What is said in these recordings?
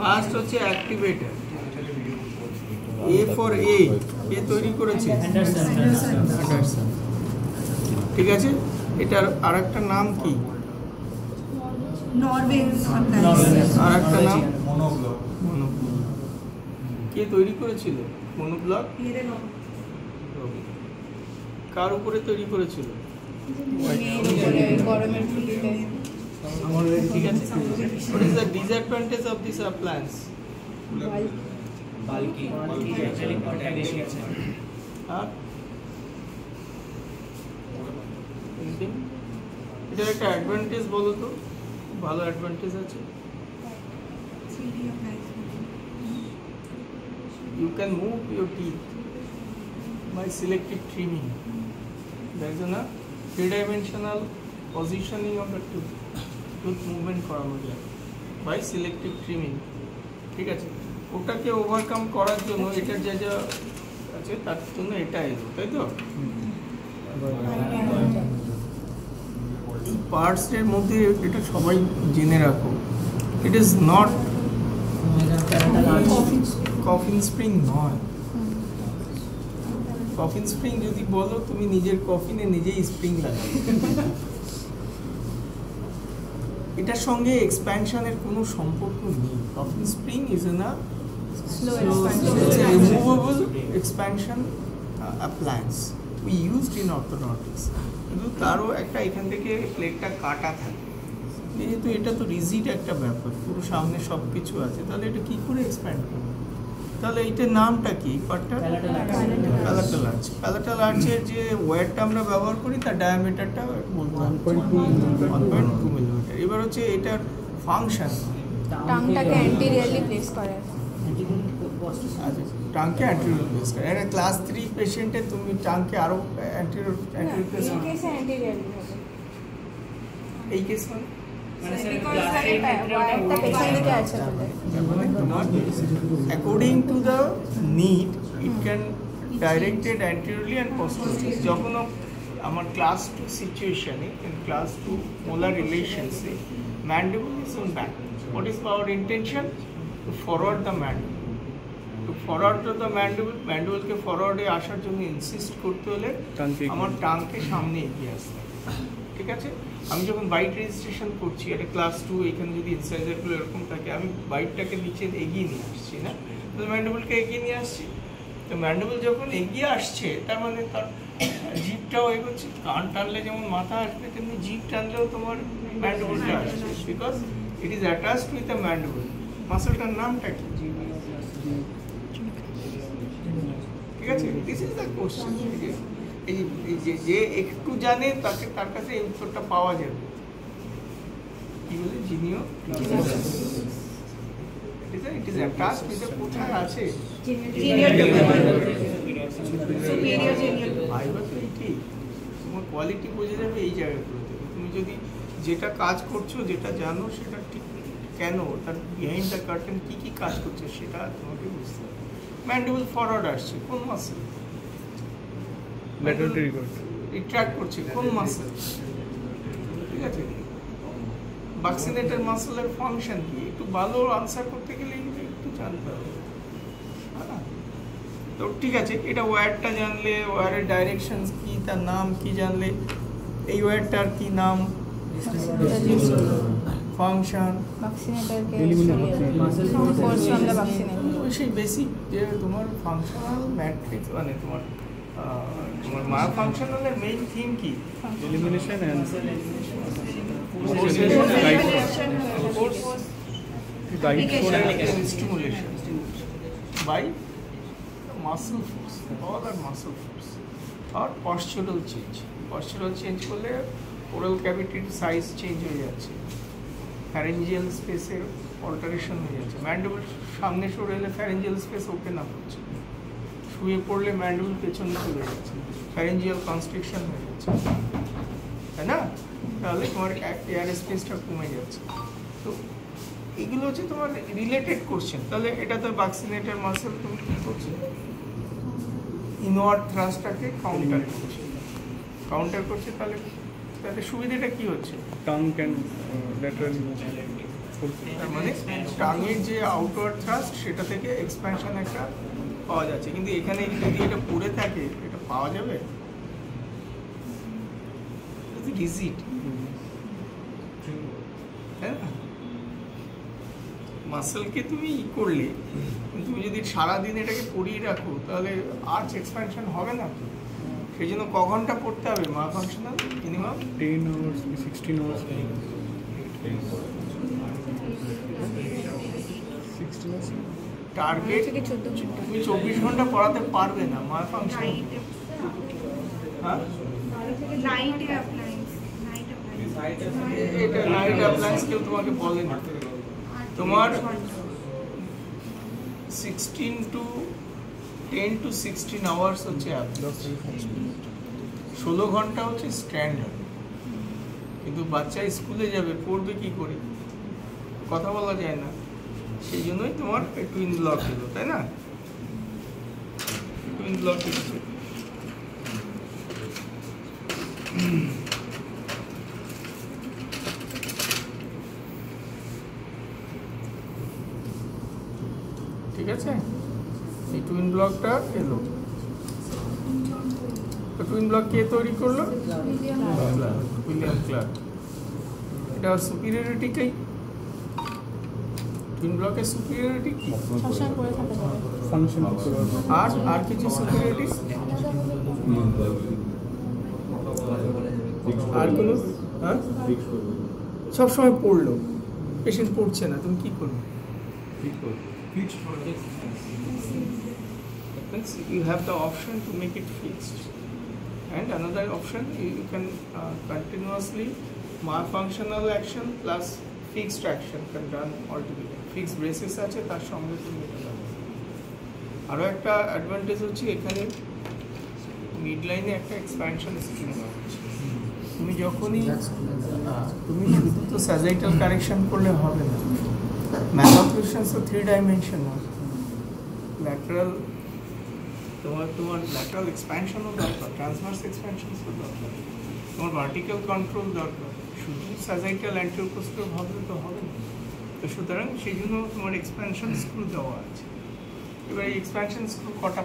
First হচ্ছে activator, A for a, কে তৈরি করেছে? অ্যান্ডারসন। ঠিক আছে, এটার আরেকটা নাম কি? আর একটা নাম মনোব্লক। কে তৈরি করেছিল মনোব্লক? কার উপরে তৈরি করেছিল? ঠিক আছে। What is the disadvantage of this appliance? Bulky. এটার একটা অ্যাডভান্টেজ বলো তো, ভালো অ্যাডভান্টেজ আছে। You can move your teeth by selective trimming. There is a three-dimensional positioning of the tooth movement করানো যায় by selective trimming. ঠিক আছে, ওটাকে ওভারকাম করার জন্য এটার যা যা আছে তার জন্য এটা এলো, তাই তো? এই পার্টসের মধ্যে এটা সবাই জেনে রাখো, it is not coffin spring নয়। কফিন স্প্রিং যদি বলো তুমি নিজের কফিনে নিজেই স্প্রিং লাগাবে, এটার সঙ্গে এক্সপ্যানশনের কোনো সম্পর্ক নেই। কফিন স্প্রিং ইজ না removable expansion appliance we used in orthodontics, কিন্তু তারও একটা এখান থেকে প্লেটটা কাটা থাকে, যেহেতু এটা তো রিজিড একটা ব্যাপার, পুরো সামনে সব কিছু আছে, তাহলে এটা কী করে এক্সপ্যান্ড করবে? তাহলে এইটার নামটা কি? পার্টটা প্যালাটাল আর্চ। প্যালাটাল আর্চের যে ওয়েটটা আমরা ব্যবহার করি তার ডায়ামিটারটা বলতে 1.2 মিলিমিটার। এবার হচ্ছে এটার ফাংশন, টাংটাকে অ্যান্টিরিয়রলি প্লেস করে। আচ্ছা, টাংকে অ্যান্টিরিয়র প্লেস করে। এটা ক্লাস 3 পেশেন্টে তুমি টাংকে আরো অ্যান্টিরিয়র প্লেস করো। এই কেসে অ্যান্টিরিয়রলি হবে। এই কেস মানে according to the need it can directed anteriorly and posteriorly. যখন আমার ক্লাস 2 সিচুয়েশনে, in class 2 molar relations, mandible is on back. What is our intention? To forward the mandible. To forward the mandible, mandible কে ফরওয়ার্ডে আসার জন্য insist করতে হলে আমার টাংকে সামনে এগিয়ে আসতে হবে। ঠিক আছে, আমি যখন বাইট রেজিস্ট্রেশন করছি একটা ক্লাস 2, এখানে যদি ইনসাইজারগুলো এরকম থাকে, আমি বাইটটাকে নিচে এগিয়ে নিয়ে আসছি না, তো ম্যান্ডিবলকে এগিয়ে নিয়ে আসছি। তো ম্যান্ডিবল যখন এগিয়ে আসছে তার মানে তার জিভটাও এগোচ্ছে। কান টানলে যেমন মাথা আসবে, তেমনি জিভ টানলেও তোমার ম্যান্ডিবলটা আসবে, because it is attached with the mandible. মাসলটার নামটা কি? ঠিক আছে, দিস ইজ দ্য কোশ্চেন। এই যে একটু জানে তাকে, তার কাছে এই উত্তরটা পাওয়া যাবে। কি বলে? জিনিও ইট ইজ অ্যাটাচড উইথ কোথায় আছে? ফাইবার তো এইটাই, তোমার কোয়ালিটি বোঝা যাবে এই জায়গাগুলোতে। তুমি যদি যেটা কাজ করছো, যেটা জানো, সেটা ঠিক কেন, তার বিহাইন্ড দ্য কার্টেন কী কী কাজ করছে সেটা তোমাকে বুঝতে হবে। ম্যান্ডিবল ফরওয়ার্ড আসছে, কোন মাসল? রিট্রাক্ট করছে, কোন মাসল? ঠিক আছে, বাক্সিনেটের মাসলের ফাংশন কি? একটু ভালো আনসার করতে গেলে একটু জানতে হবে। তো ঠিক আছে, এটা ওয়্যারটা জানলে, ওয়্যারের ডাইরেকশন কি, তার নাম কি জানলে, এই ওয়্যারটার কি নাম, ফাংশন, সেই বেসিক যে তোমার ফাংশনাল ম্যাট্রিক্স, মানে তোমার ফাংশনালের মেইন থিম কি? Elimination and stimulation by muscle force, all are muscle force, or postural change. Postural change করলে oral cavity size change হয়ে যাচ্ছে, pharyngeal space এর alteration হয়ে যাচ্ছে, mandible সামনে সরে এলে pharyngeal space open up হচ্ছে, শুয়ে পড়লে mandible পেছনে চলে যাচ্ছে, pharyngeal constriction হয়ে যাচ্ছে, তাই না? তাহলে তোমার এয়ার স্পেসটা কমে যাচ্ছে। তো এগুলো হচ্ছে তোমার রিলেটেড কোশ্চেন। তাহলে এটা তো বাক্সিনেটার মাসল, তুমি কি করছো? ইনওয়ার্ড থ্রাস্টটাকে কাউন্টার করছে। তাহলে সুবিধাটা কি হচ্ছে? টাং ক্যান ল্যাটারালি তার মানে টাঙের যে আউটওয়ার্ড থ্রাস্ট সেটা থেকে এক্সপ্যানশন একটা পাওয়া যাচ্ছে, কিন্তু এখানে যদি এটা পড়ে থাকে এটা পাওয়া যাবে? রিজিড, তাই না? মাসেলকে তুমি করলে, তুমি যদি সারাদিন এটাকে পড়িয়ে রাখো তাহলে আর্চ এক্সপ্যানশন হবে না। সেই জন্য ক ঘন্টা পড়তে হবে myofunctional? Minimum 10 hours, 16 hours. 16 hours. Target থেকে 14 ঘন্টা। তুমি 24 ঘন্টা পড়াতে পারবে না মায়োফাংশন। হ্যাঁ, এটা নাইট অ্যাপ্লায়েন্স কেউ তোমাকে বলে না। তোমার 10 to 16 আওয়ার্স হচ্ছে অ্যাপ্লায়েন্স, 16 ঘন্টা হচ্ছে স্ট্যান্ডার্ড। কিন্তু বাচ্চা স্কুলে যাবে, পড়বে কি করে, কথা বলা যায় না। সেই জন্যই তোমার টুইন ব্লক দিল, তাই না? টুইন ব্লক দিচ্ছে। ঠিক আছে, এই টুইন ব্লকটা এলো। তো টুইন ব্লক কে তৈরি করলো? William Clark. এটা সুপিরিয়রিটি কি? টুইন ব্লকের সুপিরিয়রিটি কি? সবসময় পড়ে থাকা যাবে। Function. আর কিছু সুপিরিয়রিটি? আর কোনো? হ্যাঁ, সবসময় পড়লো, পেশেন্ট পড়ছে না, তুমি কি করবে? Means you have the option to make it fixed, and another option you can continuously myofunctional action plus fixed action can run altogether. Fixed braces আছে, তার সঙ্গে তুমি এটা করবে। আরও একটা অ্যাডভান্টেজ হচ্ছে এখানে মিড লাইনে একটা এক্সপ্যানশন স্কিম আছে। তুমি যখনই তুমি শুধু তো স্যাজাইটাল কারেকশন করলে হবে না, ম্যালোক্লুশনস তো 3 ডাইমেনশনাল। ল্যাটারাল তোমার ল্যাটারাল এক্সপ্যানশনও দরকার, ট্রান্সভার্স এক্সপ্যানশনসও দরকার, তোমার ভার্টিক্যাল কন্ট্রোল দরকার। শুধু স্যাজাইটাল অ্যান্টিওপোস্টার ভাবলে তো হবে না। তো সুতরাং সেই জন্য তোমার এক্সপ্যানশন স্ক্রু দেওয়া আছে। এবার এই এক্সপ্যানশন স্ক্রু কটা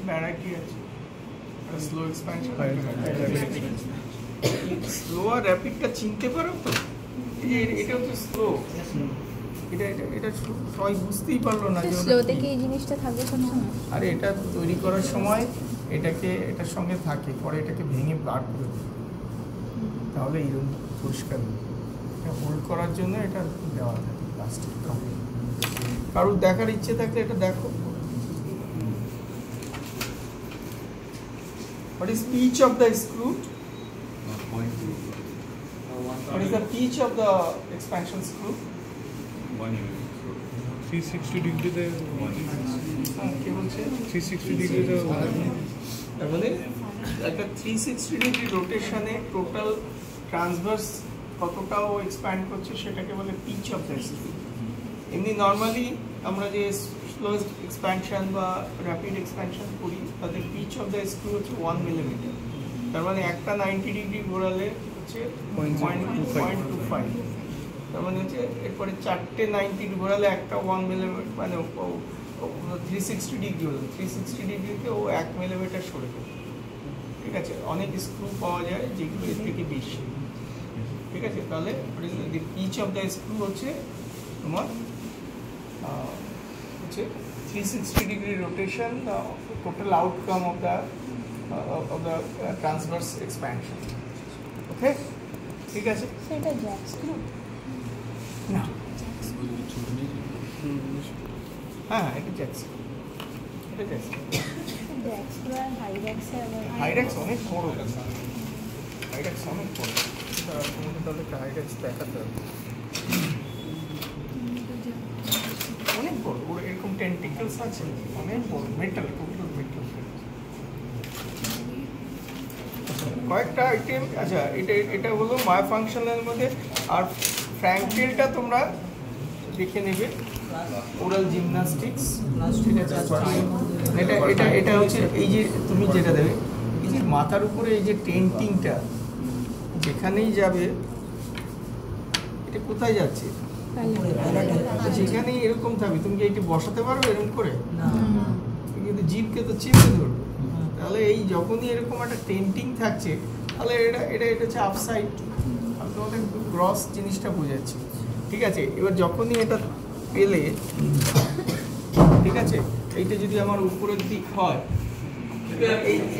ভ্যারাইটি আছে? স্লো এক্সপ্যানশন, স্লো আর র্যাপিডটা চিনতে পারো তো? এটা হচ্ছে স্লো, এটা সবাই বুঝতেই পারলো না। স্লোতে কি এই জিনিসটা থাকবে সবসময়? আরে এটা তৈরি করার সময় এটার সঙ্গে থাকে, পরে এটাকে ভেঙে বার করে দেবে, তাহলে এইরকম পরিষ্কার হবে। এটা হোল্ড করার জন্য এটা দেওয়া থাকে প্লাস্টিক। কারোর দেখার ইচ্ছে থাকলে এটা দেখো। What is pitch of the screw? What is the pitch of the expansion screw? 360 degree there. কি বলছে? 360 degree there. তার মানে একটা 360 ডিগ্রি রোটেশনে টোটাল ট্রান্সভার্স কতটাও এক্সপ্যান্ড করছে সেটাকে বলে পিচ অফ দ্য স্ক্রু। এমনি নর্মালি আমরা যে স্লো এক্সপ্যানশন বা র্যাপিড এক্সপ্যানশন করি তাদের পিচ অফ দ্য স্ক্রু হচ্ছে 1 মিলিমিটার। তার মানে একটা 90 ডিগ্রি ঘোরালে হচ্ছে 0.25। তার মানে হচ্ছে এরপরে 4টে 90 ঘোরালে একটা 1 মিলিমিটার, মানে 360 ডিগ্রি হলো, 360 ডিগ্রিতে ও 1 মিলিমিটার সরে যাবে। ঠিক আছে, অনেক স্ক্রু পাওয়া যায় যেগুলো এর থেকে বেশি। ঠিক আছে, তাহলে পিচ অফ দ্য স্ক্রু হচ্ছে তোমার হচ্ছে 360 degree rotation, total outcome of the transverse expansion. Okay, ঠিক আছে। সেটা জ্যাক স্ক্রু না, হ্যাঁ, এটা জ্যাক স্ক্রু, এটা জ্যাক স্ক্রু। জ্যাক স্ক্রু আর হাইড্যাক্সে আবার হাইড্যাক্স অনেক বড়, হাইড্যাক্স অনেক বড়। তোমাকে তাহলে একটা হাইড্যাক্স দেখাতে হবে, অনেক বড়। ওর এরকম টেন্টিকলস আছে, অনেক বড়, মেটাল, টোটাল মেটাল। কয়েকটা আইটেম, আচ্ছা এটা হলো মায়োফাংশনালের মধ্যে। আর ফ্র্যাঙ্কেলটা তোমরা দেখে নেবে, ওরাল জিমনাস্টিক্স। ঠিক আছে, এটা হচ্ছে এই যে তুমি যেটা দেবে, এই যে মাথার উপরে এই যে টেন্টিংটা যেখানেই যাবে, এটা কোথায় যাচ্ছে? যেখানে এরকম থাকবে তুমি কি এটি বসাতে পারবে এরকম করে? কিন্তু জিভকে তো চেপে ধরবে। তাহলে এই যখনই এরকম একটা টেন্টিং থাকছে তাহলে এটা হচ্ছে আপসাইড। আমি তোমাদের গ্রস জিনিসটা বোঝাচ্ছি, ঠিক আছে? এবার যখনই এটা পেলে, ঠিক আছে, এইটা যদি আমার উপরের দিক হয়,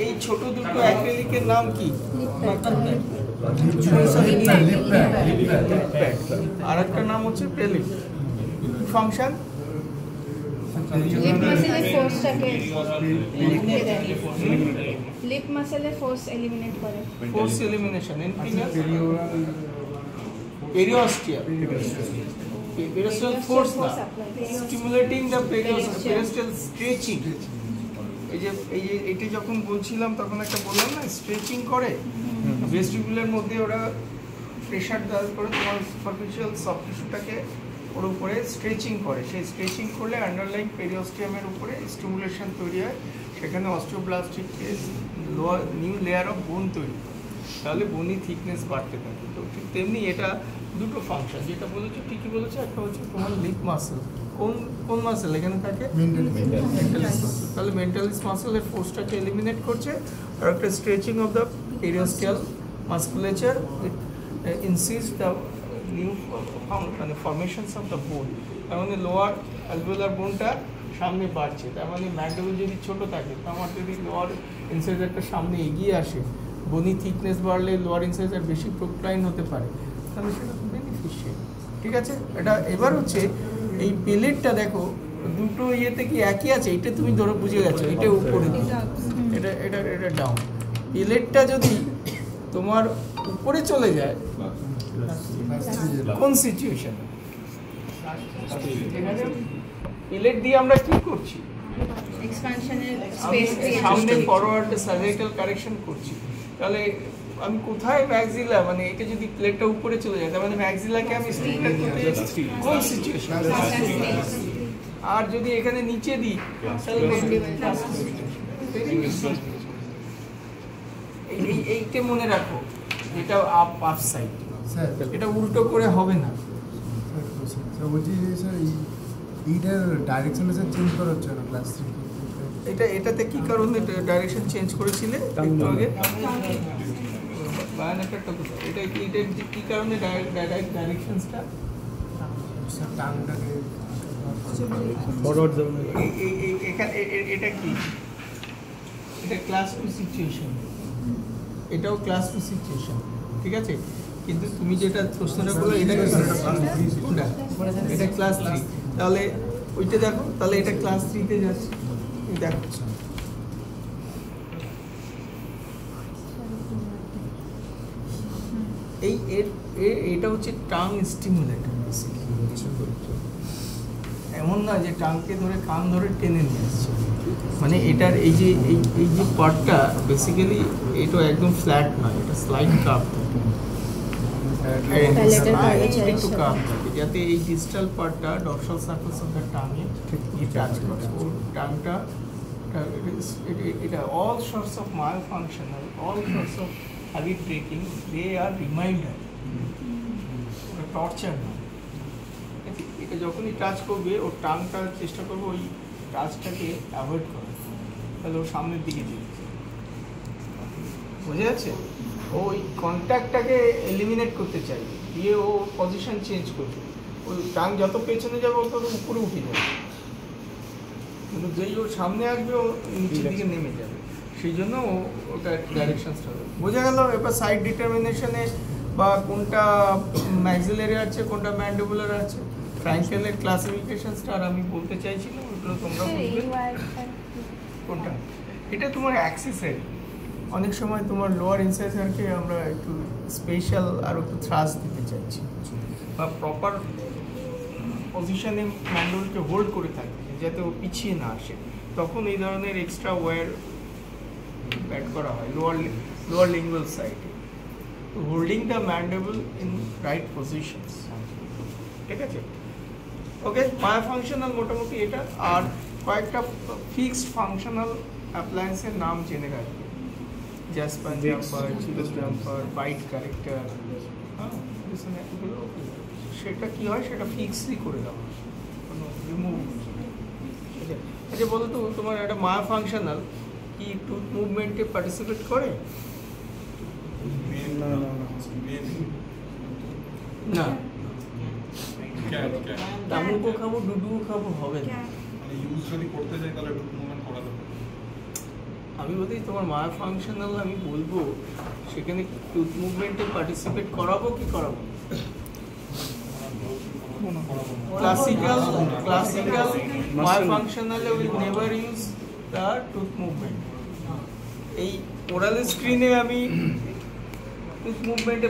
এই ছোট দুটো অ্যাক্রিলিকের নাম কি? আর একটা নাম হচ্ছে পেলিক। ফাংশন লিপ মাসেলের ফোর্সটাকে লিপ মাসেলের ফোর্স এলিমিনেট করে। Force elimination in finger periosteal. Periosteal force না, স্টিমুলেটিং দ্য পেরিওস্টিয়াল স্ট্রেচিং। এই যে এটা যখন বলছিলাম তখন একটা বললাম না, স্ট্রেচিং করে ভেস্টিবুলের মধ্যে ওরা প্রেশার দেওয়ার করে তোমার সুপারফিশিয়াল সফট টিস্যুটাকে ওর উপরে স্ট্রেচিং করে। সেই স্ট্রেচিং করলে আন্ডারলাইং পেরিওস্টিয়ামের উপরে স্টিমুলেশন তৈরি হয়, সেখানে অস্টিওব্লাস্টিক নিউ লেয়ার অফ বোন তৈরি হয়, তাহলে বনি থিকনেস বাড়তে থাকে। তো ঠিক তেমনি এটা দুটো ফাংশন যেটা বলেছো ঠিকই বলেছো। একটা হচ্ছে তোমার লিপ মাসেল, কোন মাসেল এখানে থাকে? Mentalis muscle. তাহলে মেন্টালিস মাসেলের ফোর্সটাকে এলিমিনেট করছে। আর একটা stretching of the periosteal musculature incises the new মানে ফরমেশনস অফ দ্য বোন। তার মানে লোয়ার অ্যালভিওলার বোনটা সামনে বাড়ছে, তার মানে ম্যান্ডিবল যদি ছোট থাকে, তো আমার যদি লোয়ার ইনসাইজারটা সামনে এগিয়ে আসে, বনি থিকনেস বাড়লে লোয়ার ইনসাইজার বেশি প্রোক্লাইন হতে পারে, তাহলে সেটা খুব বেনিফিশিয়াল। ঠিক আছে, এটা এবার হচ্ছে এই পেলেটটা দেখো দুটো ইয়েতে কি একই আছে, এটা তুমি ধরো বুঝে গেছো, এটা উপরে এটা এটা এটা ডাউন। পেলেটটা যদি তোমার উপরে চলে যায় কোন সিচুয়েশন? পেলেট দিয়ে আমরা কি করছি? এক্সপানশনের স্পেস সামনে ফরওয়ার্ড সার্ভাইকাল কারেকশন করছি। তাহলে আমি কোথায় ম্যাক্সিলা, মানে এটা যদি প্লেটটা উপরে চলে যায় তার মানে ম্যাক্সিলাকে আমি স্টিমুলেট করতে যাচ্ছি কোন সিচুয়েশন? আর যদি এখানে নিচে দিই তাহলে এইটা মনে রাখো, এটা আপ সাইড, এটা উল্টো করে হবে না। বলছি স্যার এইটার ডাইরেকশনটা স্যার চেঞ্জ করা হচ্ছে না ক্লাস 3 এটাতে কি কারণে ডাইরেকশন চেঞ্জ করেছিলে একটু আগে? এটা কি কারণে ডাইরেকশনসটা স্যার টাংটাকে ফরওয়ার্ড যাবে এটা কি? এটা ক্লাস 2 সিচুয়েশন, এটাও ক্লাস 2 সিচুয়েশন, ঠিক আছে? কিন্তু তুমি যেটা প্রশ্নটা করলে এটা এটা ক্লাস 3, তাহলে ওইটা দেখো, তাহলে এটা ক্লাস 3 তে যাচ্ছে। দেখো এটা হচ্ছে টাং স্টিমুলেটর। এমন না যে টাংকে ধরে কান ধরে টেনে নিয়ে আসছে, মানে এটার এই যে পার্টটা বেসিক্যালি এটা একদম ফ্ল্যাট নয়, এটা স্লাইড কার্ভ একটু কার্ভ থাকে, যাতে এই ডিস্টাল পার্টটা ডরসাল সার্ফেস অফ দ্য টাঙে টাচ করে। ওর টাংটা এটা all sorts of malfunctional, all sorts of heavy breathing, they are reminder, torture না। এটা যখনই টাচ করবে ওর টাংটা চেষ্টা করবে ওই টাচটাকে অ্যাভয়েড করা, তাহলে ওর সামনের দিকে যেতে, বোঝা যাচ্ছে? ওই কন্ট্যাক্টটাকে এলিমিনেট করতে চাইবে, দিয়ে ও পজিশন চেঞ্জ করবে, ওই টাং যত পেছনে যাবে ও তত উপরে উঠে যাবে, কিন্তু যেই ওর সামনে আসবে ও নিচের দিকে নেমে যাবে, সেই জন্য ওটা ডাইরেকশনসটা হবে। বোঝা গেল? এবার সাইড ডিটারমিনেশনে বা কোনটা ম্যাক্সিলারি আছে কোনটা ম্যান্ডিবুলার আছে, ফ্র্যাঙ্কেলের ক্লাসিফিকেশনসটা আর আমি বলতে চাইছিলাম, ওগুলো তোমরা বুঝবে। কোনটা? এটা তোমার অ্যাক্সেসরি। অনেক সময় তোমার লোয়ার ইনসাইজারকে আমরা একটু স্পেশাল আর একটু থ্রাস দিতে চাইছি, বা প্রপার পজিশনে ম্যান্ডিবুলকে হোল্ড করে থাকি যাতে ও পিছিয়ে না আসে, তখন এই ধরনের এক্সট্রা ওয়্যার অ্যাড করা হয় লোয়ার লিঙ্গুয়াল সাইডে, holding the mandible in right positions. ঠিক আছে? ওকে, মায়োফাংশনাল মোটামুটি এটা। আর কয়েকটা ফিক্সড ফাংশনাল অ্যাপ্লায়েন্সের নাম জেনে রাখবে, জ্যাসপার জাম্পার, চিলো জাম্পার, বাইট কারেক্টার, এগুলো সেটা কি হয় সেটা ফিক্সই করে দেওয়া হয়, কোনো রিমুভ। আচ্ছা বলো তো, তোমার একটা মায়া ফাংশনাল কি টুথ মুভমেন্টে পার্টিসিপেট করে? না না না না, ক্যাট তামুকও খাবো ডুডুও খাবো হবে না। মানে ইউজ যদি করতে যাই তাহলে টুথ মুভমেন্ট করা যাবে। আমি বলছি তোমার মায়া ফাংশনাল আমি বলবো সেখানে টুথ মুভমেন্টে পার্টিসিপেট করাবো কি করাবো? ক্লাসিক্যাল মায়া ফাংশনালে will never use the tooth movement. এই ওরাল স্ক্রিনে আমি টুথ মুভমেন্টে